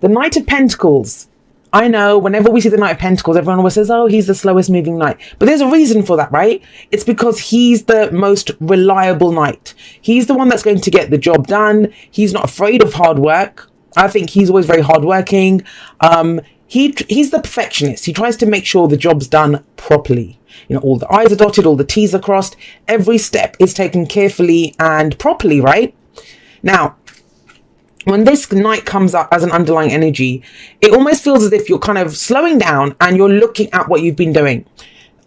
The Knight of Pentacles. I know whenever we see the Knight of Pentacles, everyone always says, oh, he's the slowest moving knight. But there's a reason for that, right? It's because he's the most reliable knight. He's the one that's going to get the job done. He's not afraid of hard work. I think he's always very hardworking. He's the perfectionist. He tries to make sure the job's done properly. You know, all the I's are dotted, all the T's are crossed. Every step is taken carefully and properly, right? Now, when this knight comes up as an underlying energy, it almost feels as if you're kind of slowing down and you're looking at what you've been doing.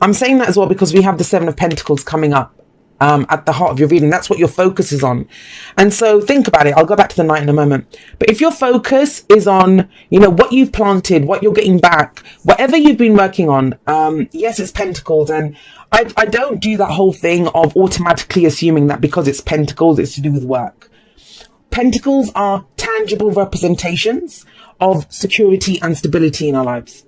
I'm saying that as well because we have the Seven of Pentacles coming up at the heart of your reading. That's what your focus is on. And so think about it. I'll go back to the knight in a moment. But if your focus is on, you know, what you've planted, what you're getting back, whatever you've been working on, yes, it's Pentacles. And I don't do that whole thing of automatically assuming that because it's Pentacles, it's to do with work. Pentacles are tangible representations of security and stability in our lives.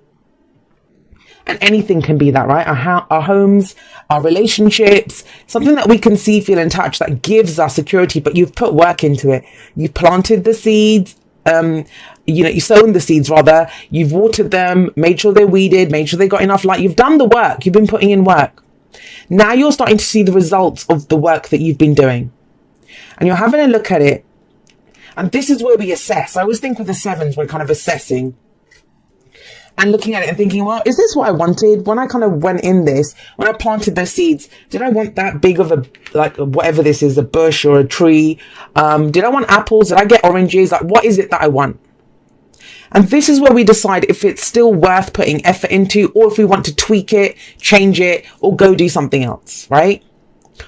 And anything can be that, right? Our homes, our relationships, something that we can see, feel and touch that gives us security, but you've put work into it. You planted the seeds, you sown the seeds rather, you've watered them, made sure they're weeded, made sure they got enough light. You've done the work. You've been putting in work. Now you're starting to see the results of the work that you've been doing. And you're having a look at it. And this is where we assess. I always think with the sevens, we're kind of assessing and looking at it and thinking, well, is this what I wanted? When I kind of went in this, when I planted those seeds, did I want that big of a, like whatever this is, a bush or a tree? Did I want apples? Did I get oranges? Like, what is it that I want? And this is where we decide if it's still worth putting effort into, or if we want to tweak it, change it, or go do something else, right?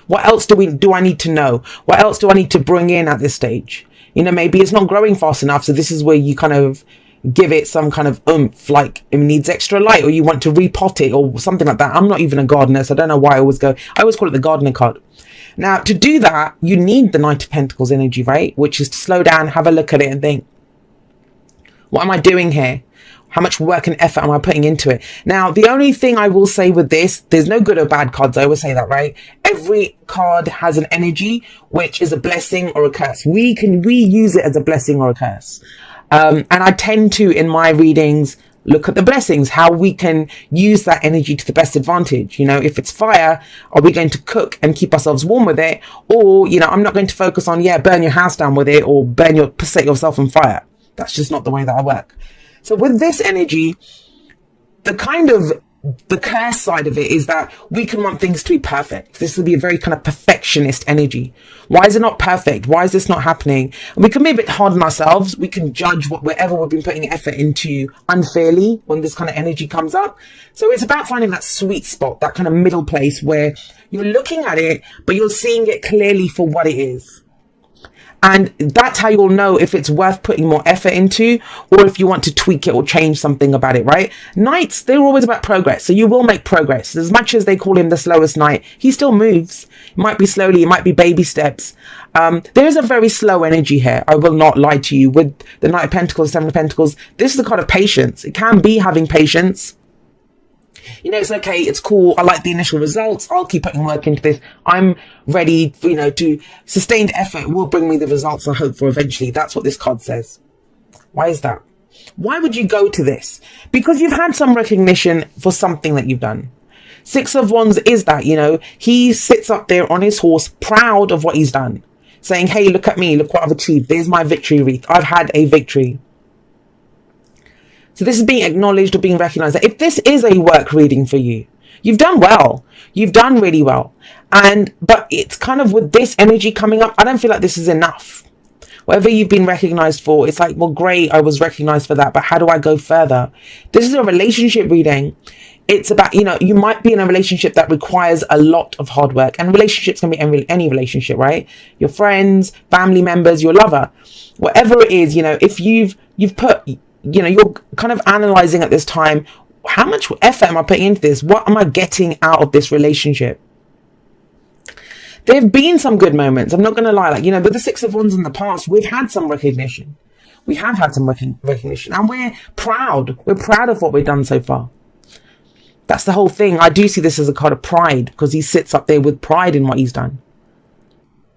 What else do I need to know? What else do I need to bring in at this stage? You know, maybe it's not growing fast enough. So this is where you kind of give it some kind of oomph, like it needs extra light, or you want to repot it or something like that. I'm not even a gardener, so I don't know why I always call it the gardener card. Now, to do that, you need the Knight of Pentacles energy, right? Which is to slow down, have a look at it and think, what am I doing here? How much work and effort am I putting into it? Now, the only thing I will say with this, there's no good or bad cards. I always say that, right? Every card has an energy, which is a blessing or a curse. We use it as a blessing or a curse. And I tend to, in my readings, look at the blessings, how we can use that energy to the best advantage. You know, if it's fire, are we going to cook and keep ourselves warm with it? Or, you know, I'm not going to focus on, burn your house down with it or set yourself on fire. That's just not the way that I work. So with this energy, the curse side of it is that we can want things to be perfect. This will be a very kind of perfectionist energy. Why is it not perfect? Why is this not happening? And we can be a bit hard on ourselves. We can judge whatever we've been putting effort into unfairly when this kind of energy comes up. So it's about finding that sweet spot, that kind of middle place where you're looking at it, but you're seeing it clearly for what it is. And that's how you'll know if it's worth putting more effort into, or if you want to tweak it or change something about it, right? Knights, they're always about progress. So you will make progress. As much as they call him the slowest knight, he still moves. It might be slowly, it might be baby steps. There is a very slow energy here. I will not lie to you. With the Knight of Pentacles, Seven of Pentacles, this is the card of patience. It can be having patience. You know, it's okay, it's cool, I like the initial results, I'll keep putting work into this, I'm ready, you know, to sustained effort will bring me the results I hope for eventually. That's what this card says. Why is that? Why would you go to this? Because you've had some recognition for something that you've done. Six of Wands is that, you know, he sits up there on his horse, proud of what he's done, saying, hey, look at me, look what I've achieved, there's my victory wreath, I've had a victory. So this is being acknowledged or being recognized. That if this is a work reading for you, you've done well. You've done really well. But it's kind of with this energy coming up, I don't feel like this is enough. Whatever you've been recognized for, it's like, well, great, I was recognized for that, but how do I go further? This is a relationship reading. It's about, you know, you might be in a relationship that requires a lot of hard work, and relationships can be any relationship, right? Your friends, family members, your lover, whatever it is, you know, if you've put, you know, you're kind of analyzing at this time, how much effort am I putting into this? What am I getting out of this relationship? There have been some good moments. I'm not going to lie. Like, you know, with the Six of Wands in the past, we've had some recognition. We have had some recognition, and we're proud. We're proud of what we've done so far. That's the whole thing. I do see this as a card of pride, because he sits up there with pride in what he's done.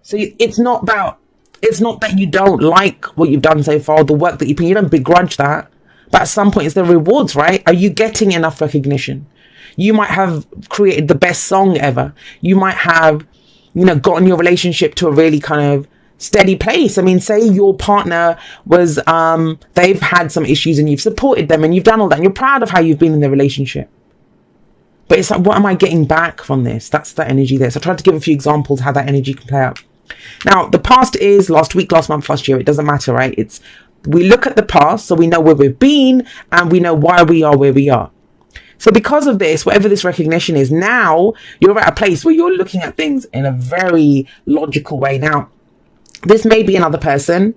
So it's not about It's not that you don't like what you've done so far, the work that you put, you don't begrudge that. But at some point, it's the rewards, right? Are you getting enough recognition? You might have created the best song ever. You might have, gotten your relationship to a really kind of steady place. I mean, say your partner was, they've had some issues and you've supported them and you've done all that and you're proud of how you've been in the relationship. But it's like, what am I getting back from this? That's that energy there. So I tried to give a few examples how that energy can play out. Now, the past is last week, last month, last year. It doesn't matter, right? We look at the past so we know where we've been and we know why we are where we are. So because of this, whatever this recognition is, now you're at a place where you're looking at things in a very logical way. Now, this may be another person.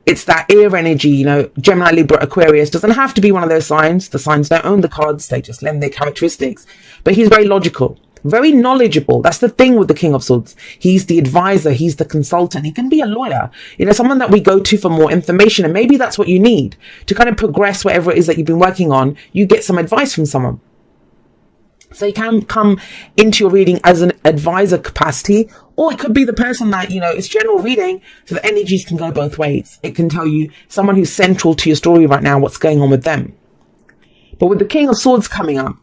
It's that air energy, Gemini, Libra, Aquarius. Doesn't have to be one of those signs. The signs don't own the cards. They just lend their characteristics. But he's very logical, very knowledgeable. That's the thing with the King of Swords. He's the advisor. He's the consultant. He can be a lawyer, someone that we go to for more information. And maybe that's what you need to kind of progress whatever it is that you've been working on. You get some advice from someone. So you can come into your reading as an advisor capacity, or it could be the person that, it's general reading, so the energies can go both ways. It can tell you someone who's central to your story right now, what's going on with them. But with the King of Swords coming up,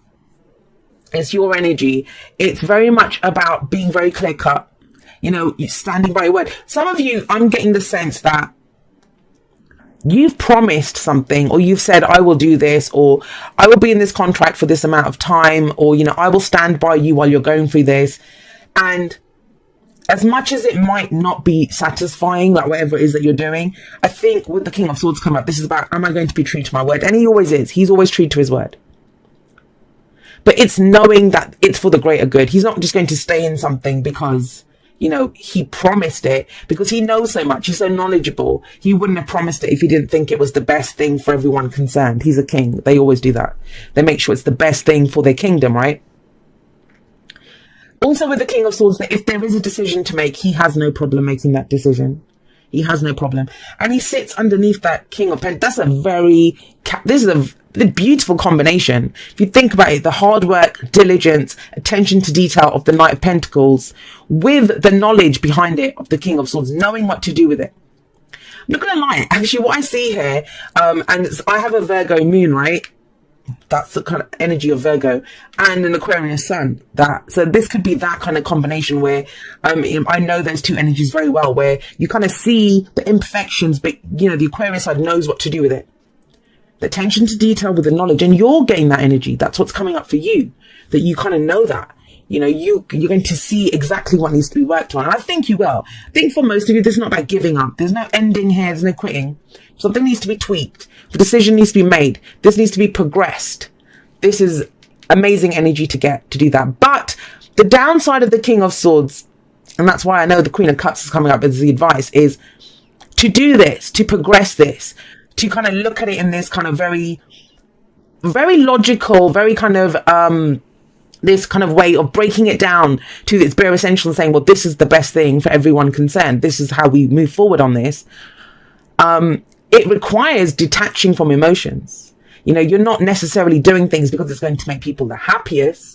it's your energy. It's very much about being very clear cut, standing by your word. Some of you, I'm getting the sense that you've promised something, or you've said, I will do this, or I will be in this contract for this amount of time, or, I will stand by you while you're going through this. And as much as it might not be satisfying, like whatever it is that you're doing, I think with the King of Swords coming up, this is about, am I going to be true to my word? And he always is. He's always true to his word. But it's knowing that it's for the greater good. He's not just going to stay in something because, he promised it, because he knows so much. He's so knowledgeable. He wouldn't have promised it if he didn't think it was the best thing for everyone concerned. He's a king. They always do that. They make sure it's the best thing for their kingdom, right? Also with the King of Swords, that if there is a decision to make, he has no problem making that decision. He has no problem. And he sits underneath that King of Pentacles. This is a beautiful combination. If you think about it, the hard work, diligence, attention to detail of the Knight of Pentacles with the knowledge behind it of the King of Swords, knowing what to do with it. I'm not going to lie. Actually, what I see here, and I have a Virgo moon, right? That's the kind of energy of Virgo, and an Aquarius sun. So this could be that kind of combination where I know those two energies very well, where you kind of see the imperfections, but the Aquarius side knows what to do with it. The attention to detail with the knowledge, and you're getting that energy. That's what's coming up for you, that you kind of know that. You're going to see exactly what needs to be worked on. And I think you will. I think for most of you, this is not about giving up. There's no ending here. There's no quitting. Something needs to be tweaked. The decision needs to be made. This needs to be progressed. This is amazing energy to get to do that. But the downside of the King of Swords, and that's why I know the Queen of Cups is coming up as the advice, is to do this, to progress this, to kind of look at it in this kind of very, very logical, very kind of, this kind of way of breaking it down to its bare essential and saying, well, this is the best thing for everyone concerned. This is how we move forward on this. It requires detaching from emotions. You're not necessarily doing things because it's going to make people the happiest.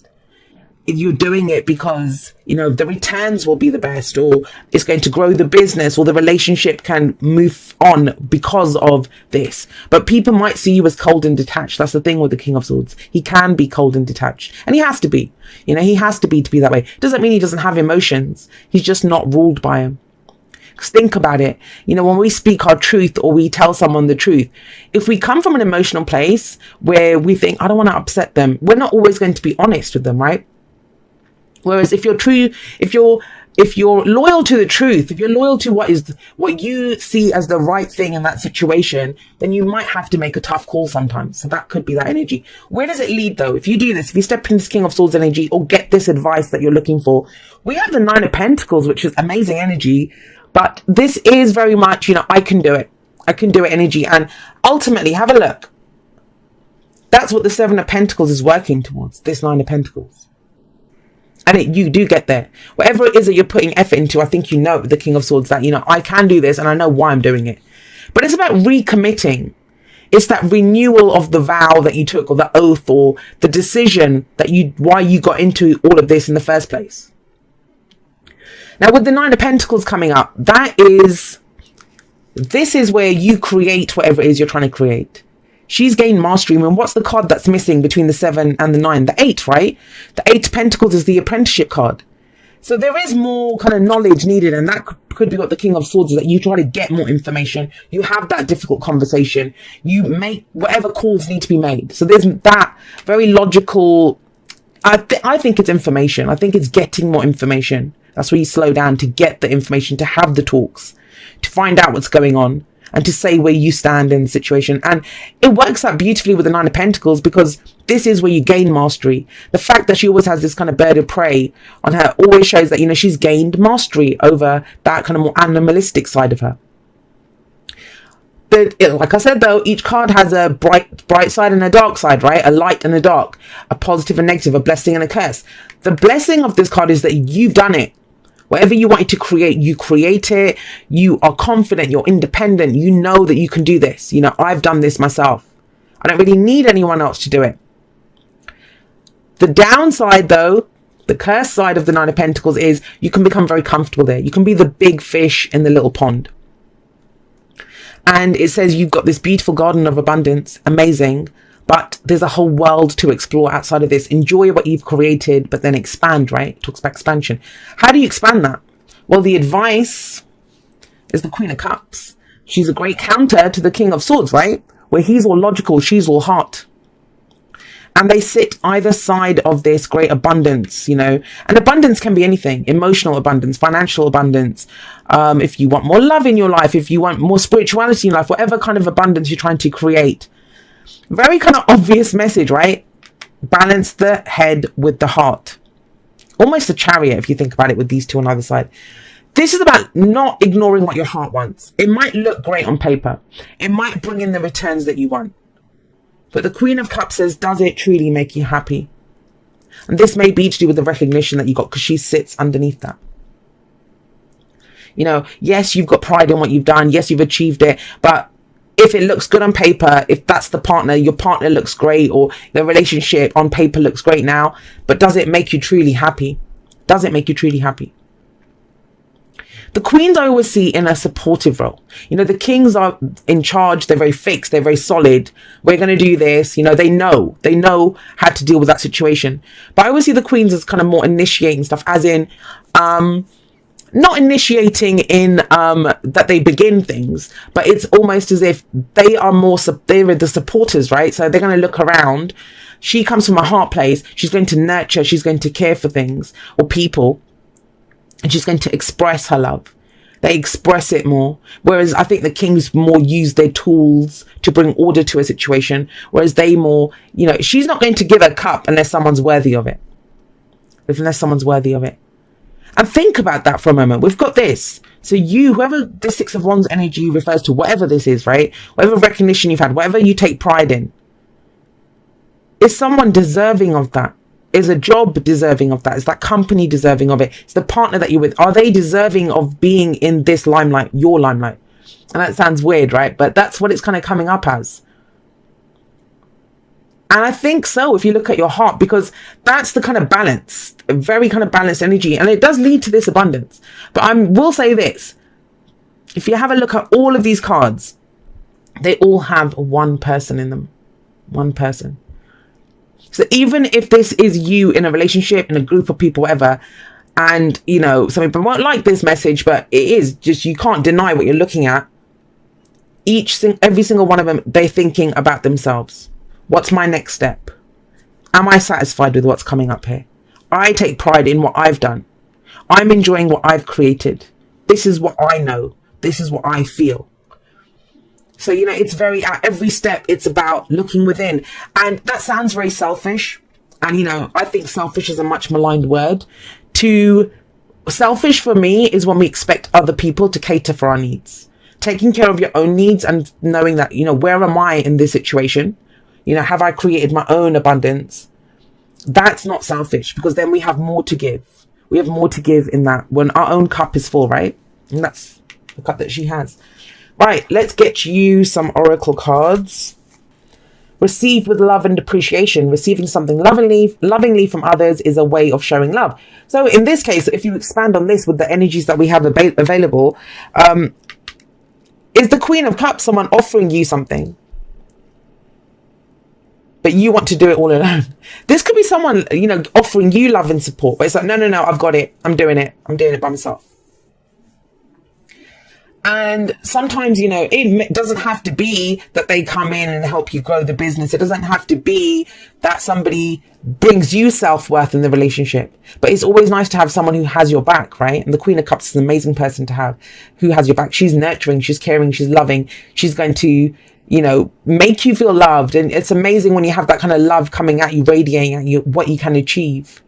You're doing it because, the returns will be the best, or it's going to grow the business, or the relationship can move on because of this. But people might see you as cold and detached. That's the thing with the King of Swords. He can be cold and detached, and he has to be. He has to be that way. Doesn't mean he doesn't have emotions. He's just not ruled by them. Because think about it. When we speak our truth, or we tell someone the truth, if we come from an emotional place where we think, I don't want to upset them, we're not always going to be honest with them, right? Whereas if you're true, if you're loyal to the truth, if you're loyal to what you see as the right thing in that situation, then you might have to make a tough call sometimes. So that could be that energy. Where does it lead though? If you do this, if you step into this King of Swords energy, or get this advice that you're looking for, we have the Nine of Pentacles, which is amazing energy. But this is very much, I can do it. I can do it energy. And ultimately, have a look. That's what the Seven of Pentacles is working towards, this Nine of Pentacles. And you do get there. Whatever it is that you're putting effort into, I think the King of Swords, that, I can do this and I know why I'm doing it. But it's about recommitting. It's that renewal of the vow that you took, or the oath, or the decision that why you got into all of this in the first place. Now with the Nine of Pentacles coming up, this is where you create whatever it is you're trying to create. She's gained mastery. I mean, what's the card that's missing between the 7 and the 9? The 8, right? The 8 of Pentacles is the apprenticeship card. So there is more kind of knowledge needed, and that could be what the King of Swords is, that you try to get more information. You have that difficult conversation. You make whatever calls need to be made. So there's that very logical, I think it's information. I think it's getting more information. That's where you slow down to get the information, to have the talks, to find out what's going on, and to say where you stand in the situation. And it works out beautifully with the Nine of Pentacles, because this is where you gain mastery. The fact that she always has this kind of bird of prey on her always shows that, you know, she's gained mastery over that kind of more animalistic side of her. But like I said, though, each card has a bright side and a dark side, right? A light and a dark, a positive and negative, a blessing and a curse. The blessing of this card is that you've done it. Whatever you wanted to create, you create it. You are confident, you're independent. You know that you can do this. You know, I've done this myself. I don't really need anyone else to do it. The downside, though, the curse side of the Nine of Pentacles is you can become very comfortable there. You can be the big fish in the little pond. And it says you've got this beautiful garden of abundance. Amazing. But there's a whole world to explore outside of this. Enjoy what you've created, but then expand, right? It talks about expansion. How do you expand that? Well, the advice is the Queen of Cups. She's a great counter to the King of Swords, right? Where he's all logical, she's all heart. And they sit either side of this great abundance, you know. And abundance can be anything. Emotional abundance, financial abundance. If you want more love in your life, if you want more spirituality in life, whatever kind of abundance you're trying to create. Very kind of obvious message, right? Balance the head with the heart. Almost a Chariot, if you think about it, with these two on either side. This is about not ignoring what your heart wants. It might look great on paper. It might bring in the returns that you want. But the Queen of Cups says, does it truly make you happy? And this may be to do with the recognition that you got, because she sits underneath that. You know, yes, you've got pride in what you've done. Yes, you've achieved it. But if it looks good on paper, if that's the partner, your partner looks great, or the relationship on paper looks great now, but does it make you truly happy? Does it make you truly happy? The queens I always see in a supportive role. You know, the kings are in charge. They're very fixed. They're very solid. We're going to do this. You know, they know how to deal with that situation. But I always see the queens as kind of more initiating stuff, as in, not initiating in that they begin things, but it's almost as if they are more, they're the supporters, right? So they're going to look around. She comes from a heart place. She's going to nurture. She's going to care for things or people. And she's going to express her love. They express it more. Whereas I think the kings more use their tools to bring order to a situation. Whereas they more, you know, she's not going to give a cup unless someone's worthy of it. Unless someone's worthy of it. And think about that for a moment. We've got this. So you, whoever the Six of Wands energy refers to, whatever this is, right? Whatever recognition you've had, whatever you take pride in. Is someone deserving of that? Is a job deserving of that? Is that company deserving of it? Is the partner that you're with, are they deserving of being in this limelight, your limelight? And that sounds weird, right? But that's what it's kind of coming up as. And I think so, if you look at your heart, because that's the kind of balance, a very kind of balanced energy. And it does lead to this abundance. But I will say this. If you have a look at all of these cards, they all have one person in them. One person. So even if this is you in a relationship, in a group of people, whatever, and, you know, some people won't like this message, but it is just, you can't deny what you're looking at. Every single one of them, they're thinking about themselves. What's my next step? Am I satisfied with what's coming up here? I take pride in what I've done. I'm enjoying what I've created. This is what I know. This is what I feel. So, you know, it's very, at every step, it's about looking within. And that sounds very selfish. And, you know, I think selfish is a much maligned word. Selfish for me is when we expect other people to cater for our needs. Taking care of your own needs and knowing that, you know, where am I in this situation? You know, have I created my own abundance? That's not selfish, because then we have more to give. We have more to give in that when our own cup is full, right? And that's the cup that she has. Right, let's get you some oracle cards. Receive with love and appreciation. Receiving something lovingly from others is a way of showing love. So in this case, if you expand on this with the energies that we have available, is the Queen of Cups someone offering you something, but you want to do it all alone? This could be someone, offering you love and support, but it's like, no, I've got it. I'm doing it by myself. And sometimes, it doesn't have to be that they come in and help you grow the business. It doesn't have to be that somebody brings you self-worth in the relationship. But it's always nice to have someone who has your back, right? And the Queen of Cups is an amazing person to have, who has your back. She's nurturing, she's caring, she's loving. She's going to, make you feel loved. And it's amazing when you have that kind of love coming at you, radiating at you, what you can achieve.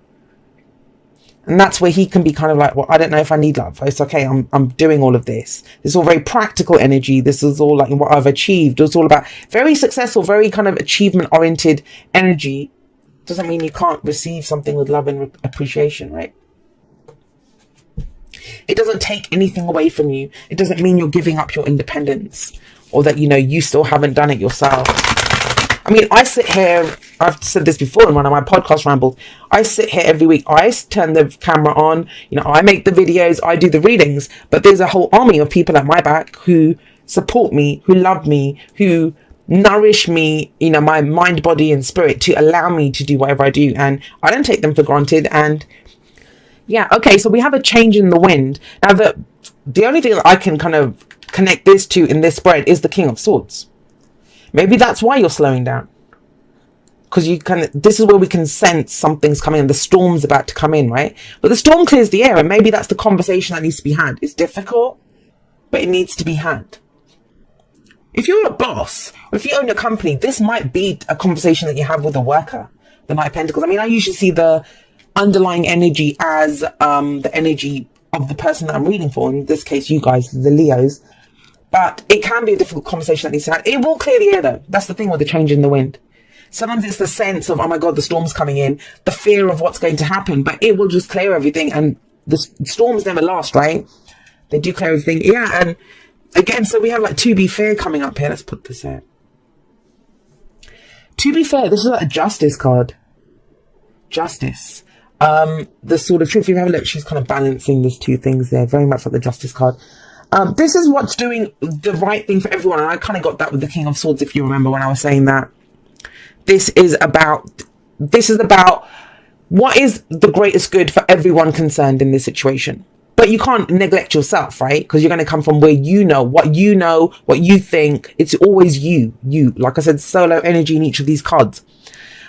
And that's where he can be kind of like, well, I don't know if I need love. It's okay. I'm doing all of this. This is all very practical energy. This is all like what I've achieved. It's all about very successful, very kind of achievement oriented energy. Doesn't mean you can't receive something with love and appreciation, right? It doesn't take anything away from you. It doesn't mean you're giving up your independence, or that, you still haven't done it yourself. I mean, I sit here, I've said this before in one of my podcast rambles, I sit here every week, I turn the camera on, I make the videos, I do the readings, but there's a whole army of people at my back who support me, who love me, who nourish me, my mind, body and spirit, to allow me to do whatever I do. And I don't take them for granted. And yeah, okay, so we have a change in the wind. Now, the only thing that I can kind of connect this to in this spread is the King of Swords. Maybe that's why you're slowing down, because this is where we can sense something's coming and the storm's about to come in, right? But the storm clears the air, and maybe that's the conversation that needs to be had. It's difficult, but it needs to be had. If you're a boss, or if you own a company, this might be a conversation that you have with a worker, the Knight of Pentacles. I mean, I usually see the underlying energy as the energy of the person that I'm reading for. In this case, you guys, the Leos. But it can be a difficult conversation that needs to happen. It will clear the air, though. That's the thing with the change in the wind. Sometimes it's the sense of, oh my God, the storm's coming in, the fear of what's going to happen, but it will just clear everything. And the storms never last, right? They do clear everything. Yeah, and again, so we have like To Be Fair coming up here. Let's put this out. To Be Fair, this is like a Justice card. Justice. The Sword of Truth. If you have a look, she's kind of balancing these two things there, very much like the Justice card. This is what's doing the right thing for everyone. And I kind of got that with the King of Swords, if you remember when I was saying that. This is about what is the greatest good for everyone concerned in this situation. But you can't neglect yourself, right? Because you're going to come from where what you think. It's always you. Like I said, solo energy in each of these cards.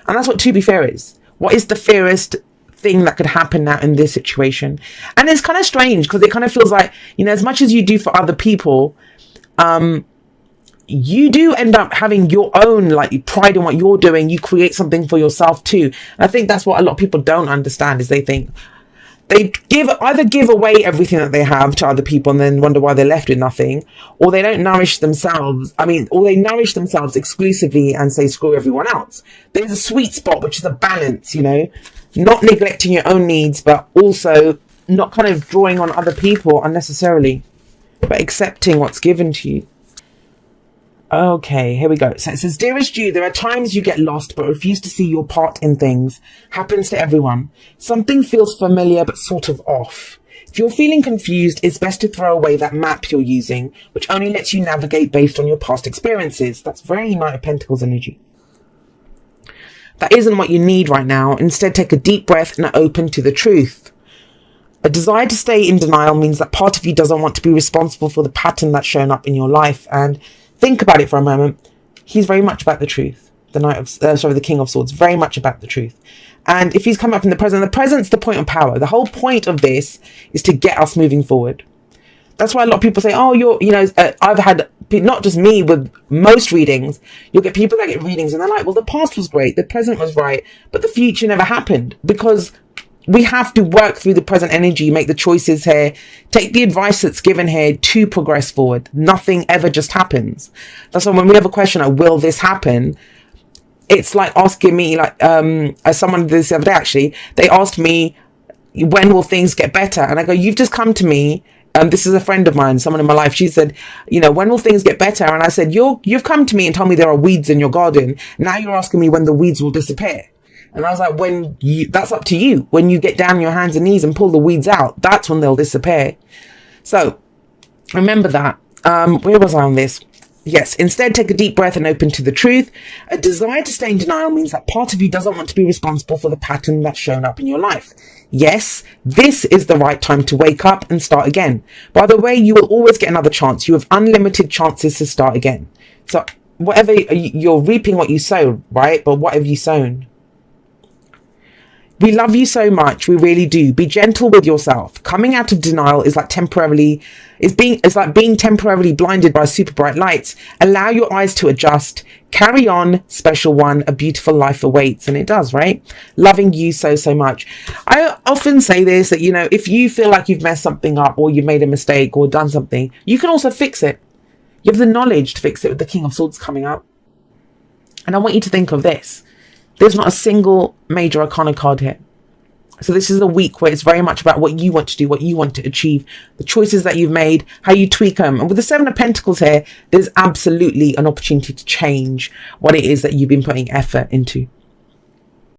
And that's what To Be Fair is. What is the fairest thing that could happen now in this situation? And it's kind of strange because it kind of feels like, as much as you do for other people, you do end up having your own like pride in what you're doing. You create something for yourself too. And I think that's what a lot of people don't understand, is they think they either give away everything that they have to other people and then wonder why they're left with nothing, or they don't nourish themselves. Or they nourish themselves exclusively and say screw everyone else. There's a sweet spot, which is a balance, not neglecting your own needs, but also not kind of drawing on other people unnecessarily, but accepting what's given to you. Okay, here we go. So it says, Dearest you, there are times you get lost but refuse to see your part in things. Happens to everyone. Something feels familiar but sort of off. If you're feeling confused, it's best to throw away that map you're using, which only lets you navigate based on your past experiences. That's very Knight of Pentacles energy. That isn't what you need right now. Instead, take a deep breath and open to the truth. A desire to stay in denial means that part of you doesn't want to be responsible for the pattern that's shown up in your life. And think about it for a moment. He's very much about the truth. The King of Swords, very much about the truth. And if he's come up in the present's the point of power. The whole point of this is to get us moving forward. That's why a lot of people say, oh, I've had, not just me, with most readings, you'll get people that get readings and they're like, well, the past was great, the present was right, but the future never happened. Because we have to work through the present energy, make the choices here, take the advice that's given here to progress forward. Nothing ever just happens. That's why when we have a question like, will this happen? It's like asking me, like, as someone did this the other day, actually, they asked me, when will things get better? And I go, you've just come to me This is a friend of mine, someone in my life. She said, you know, when will things get better? And I said, you've come to me and told me there are weeds in your garden. Now you're asking me when the weeds will disappear. And I was like, that's up to you. When you get down on your hands and knees and pull the weeds out, that's when they'll disappear. So remember that. Where was I on this? Yes, instead take a deep breath and open to the truth. A desire to stay in denial means that part of you doesn't want to be responsible for the pattern that's shown up in your life. Yes, this is the right time to wake up and start again. By the way, you will always get another chance. You have unlimited chances to start again. So whatever, you're reaping what you sow, right? But what have you sown? We love you so much. We really do. Be gentle with yourself. Coming out of denial is like being temporarily blinded by super bright lights. Allow your eyes to adjust. Carry on, special one. A beautiful life awaits. And it does, right? Loving you so, so much. I often say this, that, you know, if you feel like you've messed something up or you've made a mistake or done something, you can also fix it. You have the knowledge to fix it with the King of Swords coming up. And I want you to think of this. There's not a single major arcana card here. So this is a week where it's very much about what you want to do, what you want to achieve, the choices that you've made, how you tweak them. And with the Seven of Pentacles here, there's absolutely an opportunity to change what it is that you've been putting effort into.